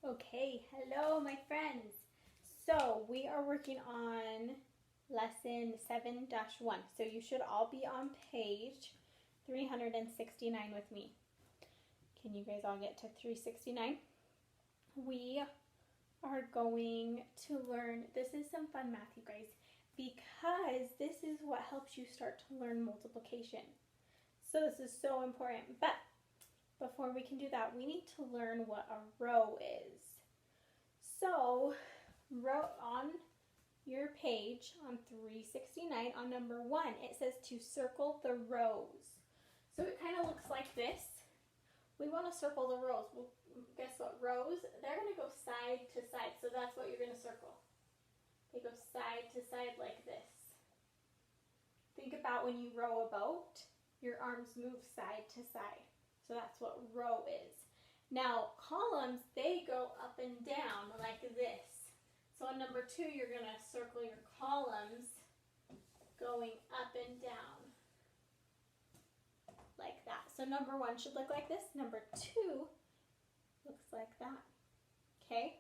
Okay, hello my friends. So we are working on lesson 7-1. So you should all be on page 369 with me. Can you guys all get to 369? We are going to learn, this is some fun math, you guys, because this is what helps you start to learn multiplication. So this is so important. But before we can do that, we need to learn what a row is. So, on your page on 369 on number 1, it says to circle the rows. So it kind of looks like this. We want to circle the rows. Well, guess what? Rows, they're going to go side to side. So that's what you're going to circle. They go side to side like this. Think about when you row a boat, your arms move side to side. So that's what row is. Now, columns, they go up and down like this. So on number 2, you're going to circle your columns going up and down like that. So number 1 should look like this. Number 2 looks like that. Okay?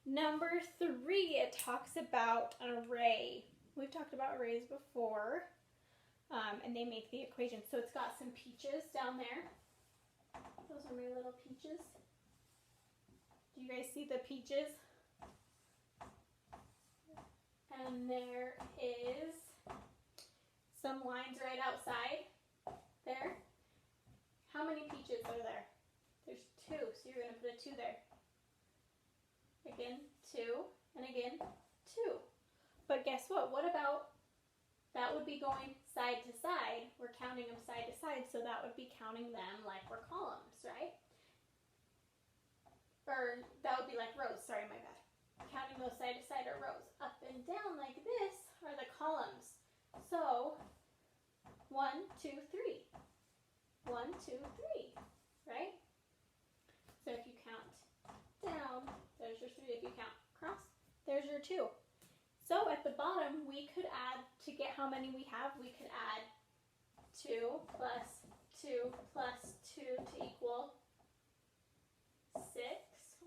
Number 3, it talks about an array. We've talked about arrays before, and they make the equation. So it's got some peaches down there. Those are my little peaches. Do you guys see the peaches? And there is some lines right outside there. How many peaches are there? There's 2, so you're going to put a 2 there. Again, 2, and again, 2. But guess what? What about, that would be going side to side. We're counting them side to side, so that would be counting them like we're columns, right? Or that would be like rows, sorry, my bad. Counting those side to side are rows. Up and down like this are the columns. So, 1, 2, 3. 1, 2, 3, right? So if you count down, there's your 3. If you count across, there's your 2. So at the bottom, we could add, to get how many we have, we could add 2 plus 2 plus 2 to equal 6.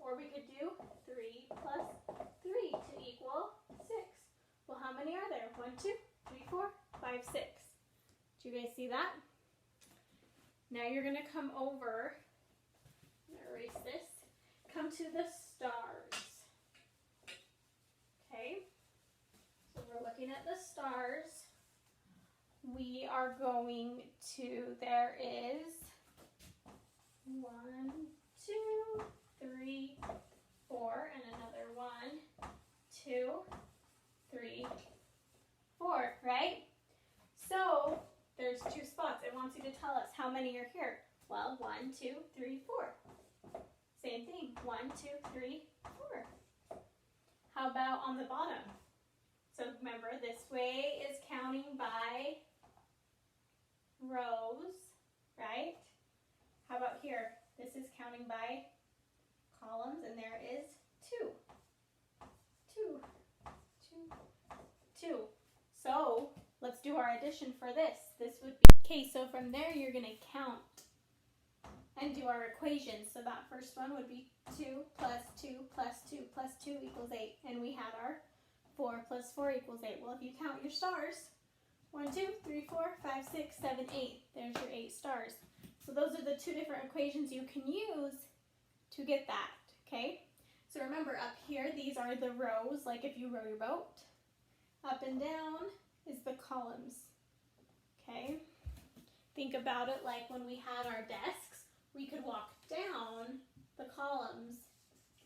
Or we could do 3 plus 3 to equal 6. Well, how many are there? 1, 2, 3, 4, 5, 6. Do you guys see that? Now you're going to come over, I'm going to erase this, come to the stars. Okay? So we're looking at the stars. We are going to, there is 1, 2, 3, 4, and another 1, 2, 3, 4, right? So there's 2 spots. It wants you to tell us how many are here. Well, 1, 2, 3, 4. Same thing. 1, 2, 3, 4. How about on the bottom? So remember, this way is counting by rows, right? How about here? This is counting by columns, and there is 2. 2, 2, 2. So let's do our addition for this. This would be, okay, so from there you're going to count and do our equation. So that first one would be 2 plus 2 plus 2 plus 2 equals 8. And we had our 4 plus 4 equals 8. Well, if you count your stars, 1, 2, 3, 4, 5, 6, 7, 8. There's your 8 stars. So those are the 2 different equations you can use to get that, okay? So remember, up here, these are the rows, like if you row your boat. Up and down is the columns, okay? Think about it like when we had our desks, we could walk down the columns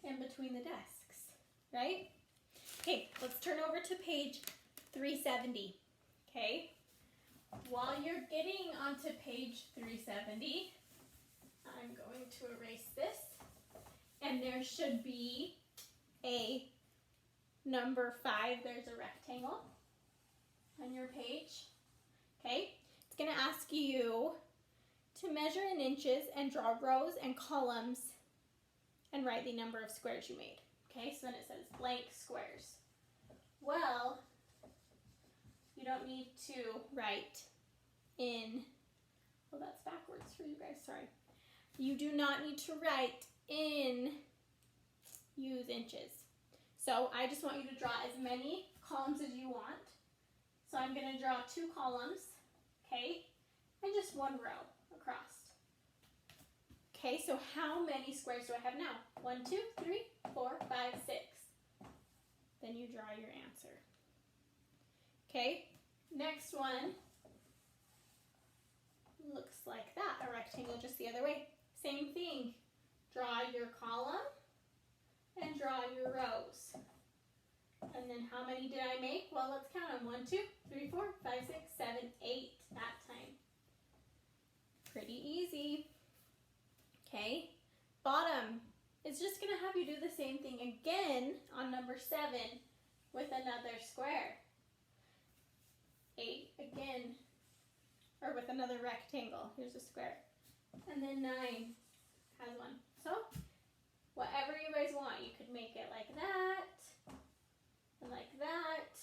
in between the desks, right? Okay, let's turn over to page 370, okay? While you're getting onto page 370, I'm going to erase this, and there should be a number 5. There's a rectangle on your page, okay? It's going to ask you to measure in inches and draw rows and columns and write the number of squares you made, okay? So then it says blank squares. Well, you don't need to write in, well, that's backwards for you guys, sorry. You do not need to write in use inches. So I just want you to draw as many columns as you want. So I'm going to draw 2 columns, okay, and just 1 row across. Okay, so how many squares do I have now? 1, 2, 3, 4, 5, 6. Then you draw your answer. Okay, next one looks like that, a rectangle just the other way. Same thing, draw your column and draw your rows. And then how many did I make? Well, let's count them. 1, 2, 3, 4, 5, 6, 7, 8 that time. Pretty easy. Okay, bottom is just going to have you do the same thing again on number 7 with another square. 8 again, or with another rectangle. Here's a square. And then 9 has one. So whatever you guys want, you could make it like that and like that.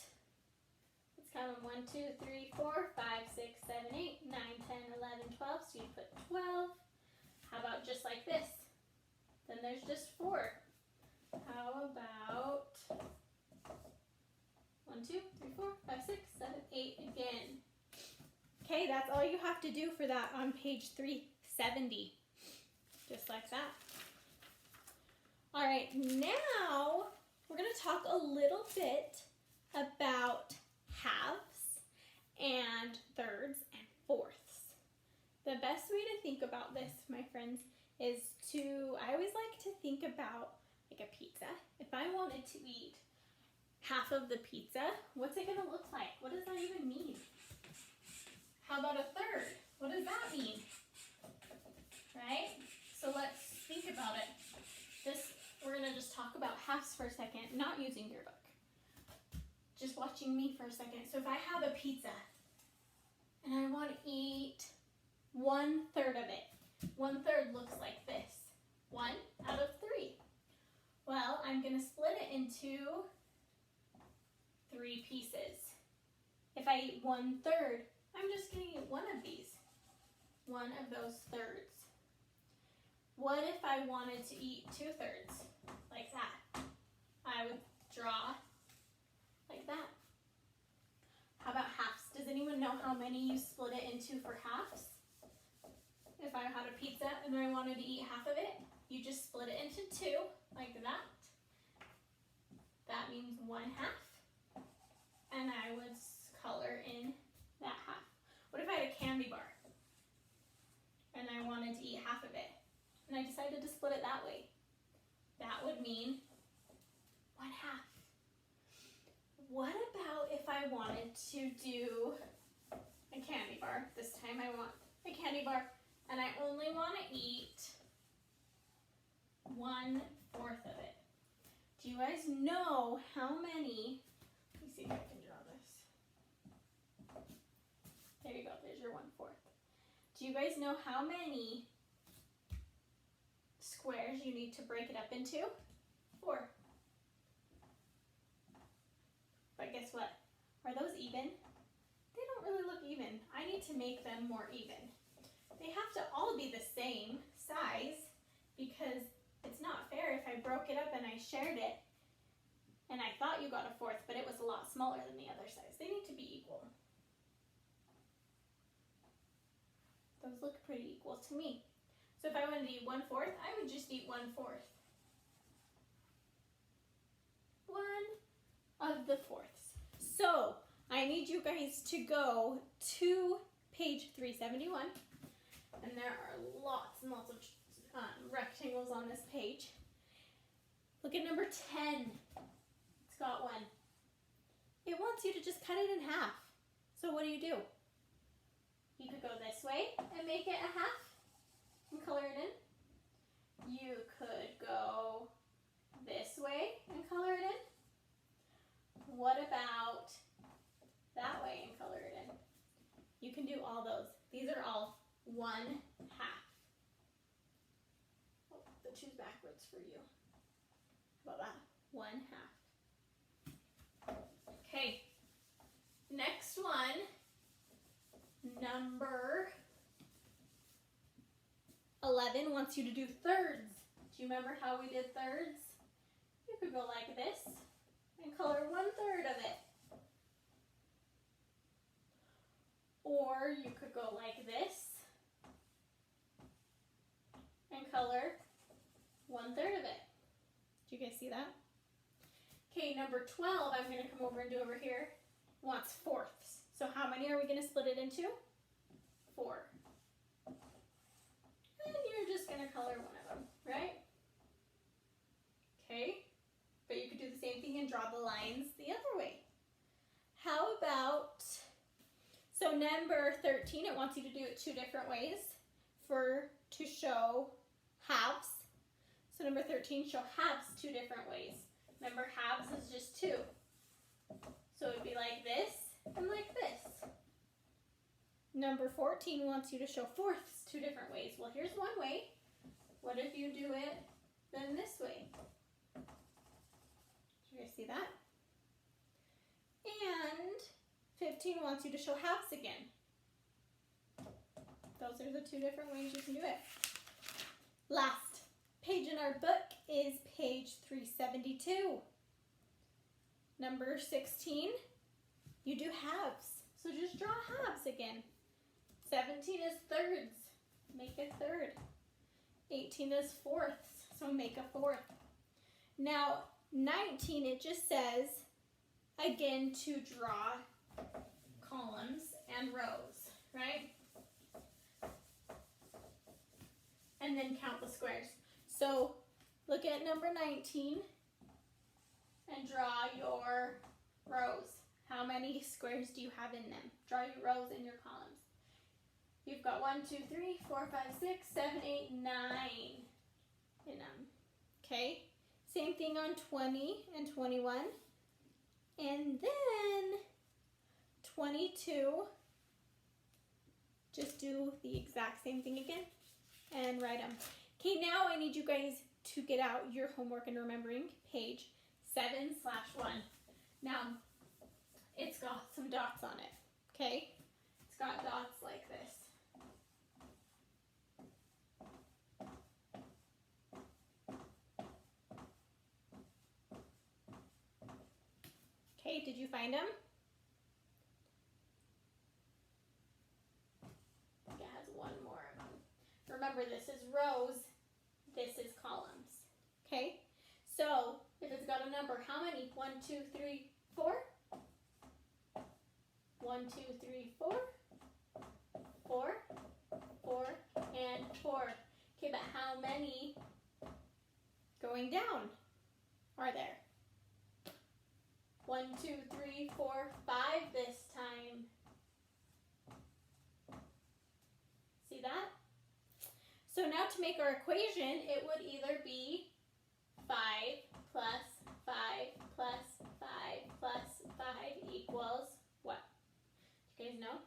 Let's count them. 1, 2, 3, 4, 5, 6, 7, 8, 9, 10, 11, 12. So you put 12. How about just like this? Then there's just 4. How about 1, 2, 3, 4, 5, 6, 7, 8 again. Okay, that's all you have to do for that on page 370. Just like that. All right, now we're going to talk a little bit about halves and thirds and fourths. The best way to think about this, my friends, is I always like to think about like a pizza. If I wanted to eat half of the pizza, what's it going to look like? What does that even mean? How about a third? What does that mean? Right? So let's think about it. We're going to just talk about halves for a second, not using your book. Just watching me for a second. So if I have a pizza and I want to eat 1/3 of it, 1/3 looks like this. 1 out of 3. Well, I'm going to split it into 3 pieces. If I eat 1/3, I'm just going to eat one of these. One of those thirds. What if I wanted to eat 2/3? Like that. I would draw like that. How about halves? Does anyone know how many you split it into for halves? If I had a pizza and I wanted to eat half of it, you just split it into 2, like that. That means 1/2. And I would color in that half. What if I had a candy bar and I wanted to eat half of it and I decided to split it that way? That would mean 1/2. What about if I wanted to do a candy bar? This time I want a candy bar and I only want to eat 1/4 of it. Do you guys know how many? Let me see if I can draw this. There you go, there's your 1/4. Do you guys know how many squares you need to break it up into? 4. But guess what? Are those even? They don't really look even. I need to make them more even. They have to all be the same size because it's not fair if I broke it up and I shared it and I thought you got a 4th, but it was a lot smaller than the other size. They need to be equal. Those look pretty equal to me. So if I wanted to eat 1/4, I would just eat 1/4. 1/4. So I need you guys to go to page 371. And there are lots and lots of rectangles on this page. Look at number 10. It's got one. It wants you to just cut it in half. So what do? You could go this way and make it a half and color it in. You could go this way and color it in. What about that way and color it in? You can do all those. These are all 1/2. Oh, the 2's backwards for you. How about that? 1/2. Okay. Next one. Number 11 wants you to do thirds. Do you remember how we did thirds? You could go like this and color 1/3 of it. Or you could go like this and color 1/3 of it. Do you guys see that? Okay, number 12, I'm going to come over and do over here, wants fourths. So how many are we going to split it into? 4. And you're just going to color one of them, right? Okay, but you could do the same thing and draw the lines the other way. How about, so number 13, it wants you to do it 2 different ways to show halves. So number 13, show halves 2 different ways. Remember, halves is just 2. So it would be like this and like this. Number 14 wants you to show fourths 2 different ways. Well, here's one way. What if you do it then this way? Do you guys see that? And 15 wants you to show halves again. Those are the 2 different ways you can do it. Last page in our book is page 372. Number 16, you do halves. So just draw halves again. 17 is thirds. Make a third. 18 is fourths. So make a fourth. Now, 19, it just says, again, to draw columns and rows, right? And then count the squares. So look at number 19 and draw your rows. How many squares do you have in them? Draw your rows and your columns. You've got 1, 2, 3, 4, 5, 6, 7, 8, 9 in them. Okay? Same thing on 20 and 21. And then 22, just do the exact same thing again and write them. Okay, now I need you guys to get out your homework and remembering page 7/1. Now, it's got some dots on it, okay? It's got dots like this. Okay, did you find them? I think it has one more of them. Remember, this is rows, this is columns. Okay, so if it's got a number, how many? 1, 2, 3, 4? 1, 2, 3, 4. 4, 4, and 4. Okay, but how many going down are there? 1, 2, 3, 4, 5 this time. See that? So now to make our equation, it would either be 5 plus 5 plus 5 plus 5 equals what? Do you guys know?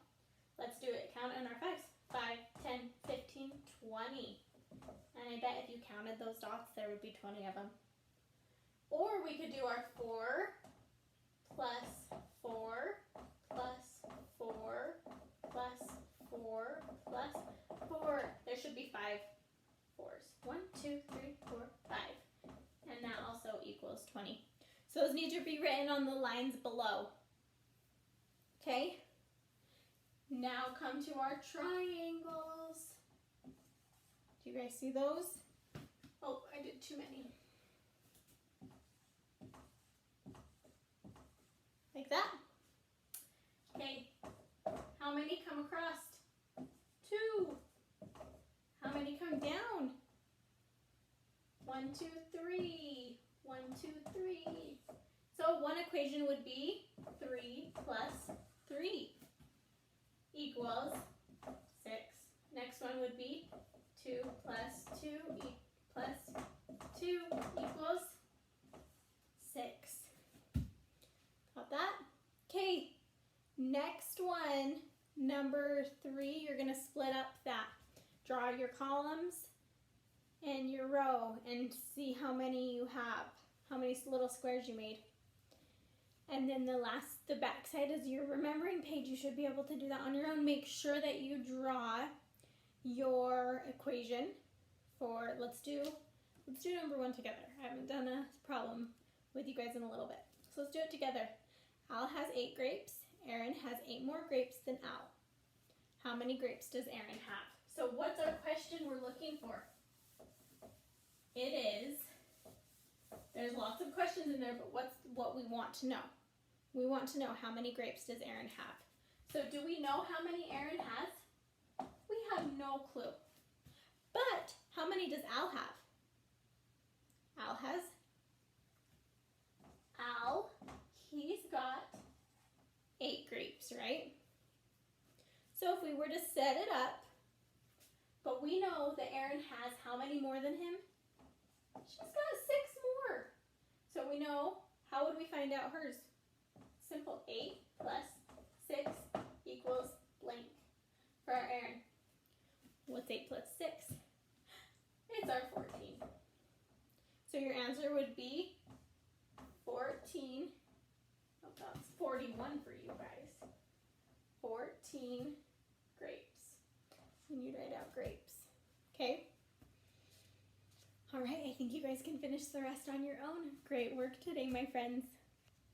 Let's do it. Count on our 5s. 5, 10, 15, 20. And I bet if you counted those dots, there would be 20 of them. Or we could do our 4 plus 4 plus 4 plus 4 plus 4. There should be 5 4s. 1, 2, 3, 4, 5. And that also equals 20. So those need to be written on the lines below. Okay? Now come to our triangles. Do you guys see those? Oh, I did too many. Like that. Okay, how many come across? 2. How many come down? 1, 2, 3. 1, 2, 3. So one equation would be 3 plus 3 equals 6. Next one would be 2 plus 2 plus 2 equals 6. Got that? Okay, next one, number 3, you're going to split up that. Draw your columns and your row and see how many you have, how many little squares you made. And then the back side is your remembering page. You should be able to do that on your own. Make sure that you draw your equation for, let's do Let's do number 1 together. I haven't done a problem with you guys in a little bit. So let's do it together. Al has 8 grapes. Aaron has 8 more grapes than Al. How many grapes does Aaron have? So what's our question we're looking for? It is, there's lots of questions in there, but what's what we want to know? We want to know how many grapes does Aaron have. So do we know how many Aaron has? We have no clue. But how many does Al have? He's got 8 grapes, right? So if we were to set it up, but we know that Aaron has how many more than him? She's got 6 more. So we know, how would we find out hers? Simple, 8 plus 6 equals blank for our Aaron. What's 8 plus 6? It's our 14. So your answer would be 14. Oh, that's 41 for you guys. 14 grapes. And you'd write out grapes. Okay? All right, I think you guys can finish the rest on your own. Great work today, my friends.